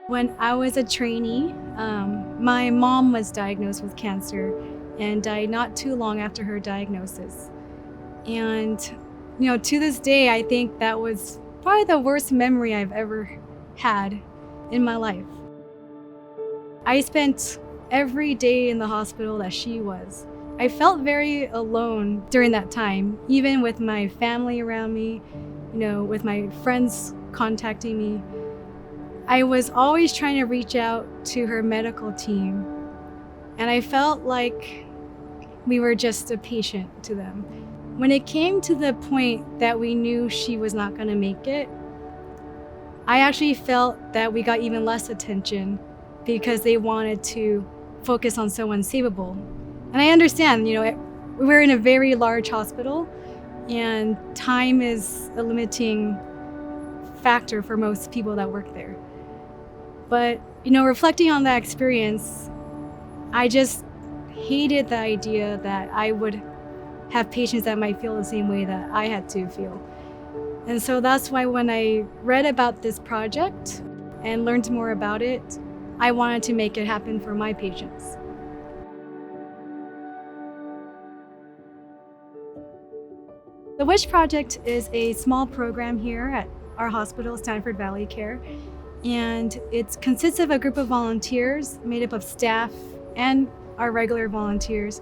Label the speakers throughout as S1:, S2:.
S1: When I was a trainee, my mom was diagnosed with cancer and died not too long after her diagnosis. And, to this day, I think that was probably the worst memory I've ever had in my life. I spent every day in the hospital that she was. I felt very alone during that time, even with my family around me, with my friends contacting me. I was always trying to reach out to her medical team, and I felt like we were just a patient to them. When it came to the point that we knew she was not going to make it, I actually felt that we got even less attention because they wanted to focus on someone savable. And I understand, we're in a very large hospital, and time is a limiting factor for most people that work there. But, reflecting on that experience, I just hated the idea that I would have patients that might feel the same way that I had to feel. And so that's why when I read about this project and learned more about it, I wanted to make it happen for my patients. The WISH Project is a small program here at our hospital, Stanford ValleyCare, and it consists of a group of volunteers made up of staff and our regular volunteers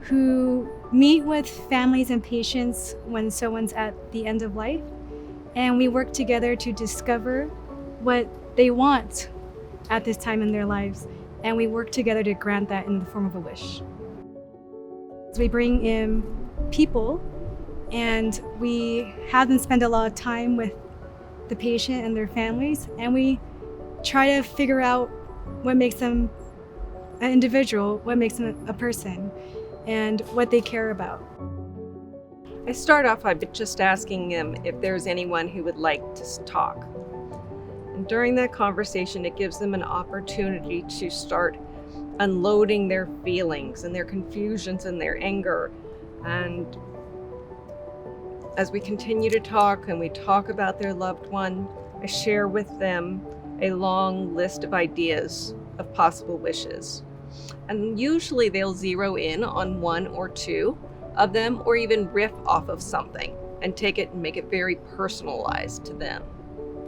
S1: who meet with families and patients when someone's at the end of life, and we work together to discover what they want at this time in their lives, and we work together to grant that in the form of a wish. So we bring in people and we have them spend a lot of time with the patient and their families, and we try to figure out what makes them an individual, what makes them a person, and what they care about.
S2: I start off by just asking them if there's anyone who would like to talk. And during that conversation, it gives them an opportunity to start unloading their feelings and their confusions and their anger. And as we continue to talk and we talk about their loved one, I share with them a long list of ideas of possible wishes. And usually they'll zero in on one or two of them, or even riff off of something and take it and make it very personalized to them.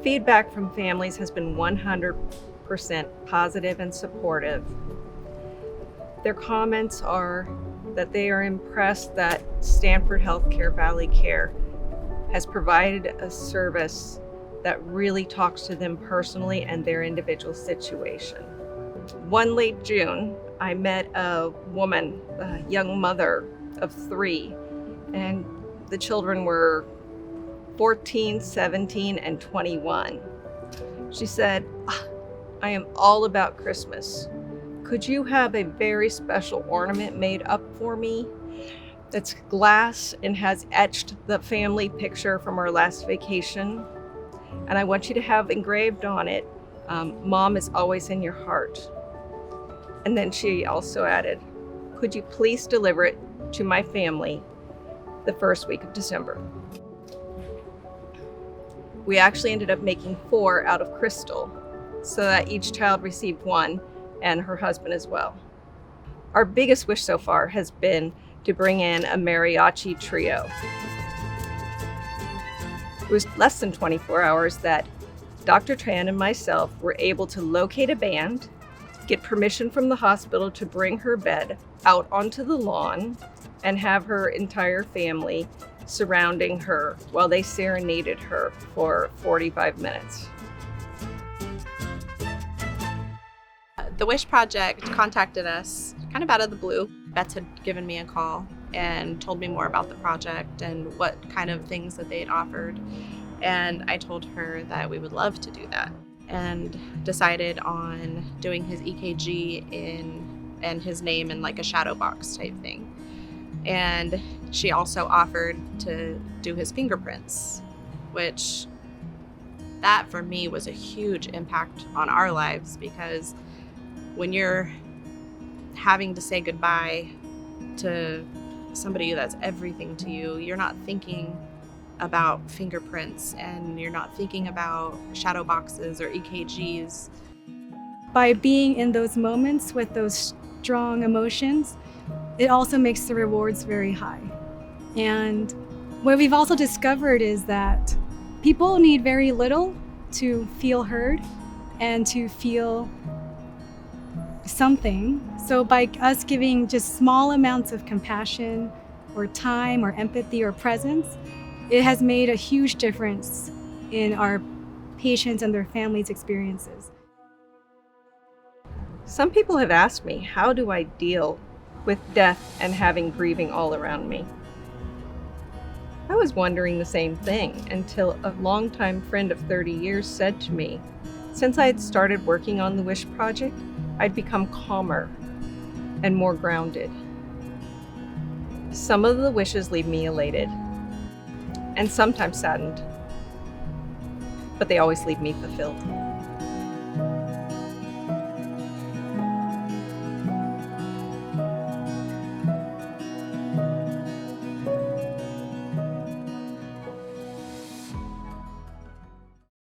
S2: Feedback from families has been 100% positive and supportive. Their comments are that they are impressed that Stanford Healthcare ValleyCare has provided a service that really talks to them personally and their individual situation. One late June, I met a woman, a young mother of 3, and the children were 14, 17, and 21. She said, "I am all about Christmas. Could you have a very special ornament made up for me that's glass and has etched the family picture from our last vacation? And I want you to have engraved on it, Mom is always in your heart." And then she also added, "Could you please deliver it to my family the first week of December?" We actually ended up making 4 out of crystal so that each child received one, and her husband as well. Our biggest wish so far has been to bring in a mariachi trio. It was less than 24 hours that Dr. Tran and myself were able to locate a band, get permission from the hospital to bring her bed out onto the lawn, and have her entire family surrounding her while they serenaded her for 45 minutes.
S3: The WISH Project contacted us kind of out of the blue. Bets had given me a call and told me more about the project and what kind of things that they had offered. And I told her that we would love to do that, and decided on doing his EKG and his name in like a shadow box type thing. And she also offered to do his fingerprints, which that for me was a huge impact on our lives, because when you're having to say goodbye to somebody that's everything to you, you're not thinking about fingerprints and you're not thinking about shadow boxes or EKGs.
S1: by being in those moments with those strong emotions, it also makes the rewards very high. And what we've also discovered is that people need very little to feel heard and to feel something. So by us giving just small amounts of compassion or time or empathy or presence, it has made a huge difference in our patients and their families' experiences.
S2: Some people have asked me, how do I deal with death and having grieving all around me? I was wondering the same thing until a longtime friend of 30 years said to me, since I had started working on the Wish Project, I'd become calmer and more grounded. Some of the wishes leave me elated and sometimes saddened, but they always leave me fulfilled.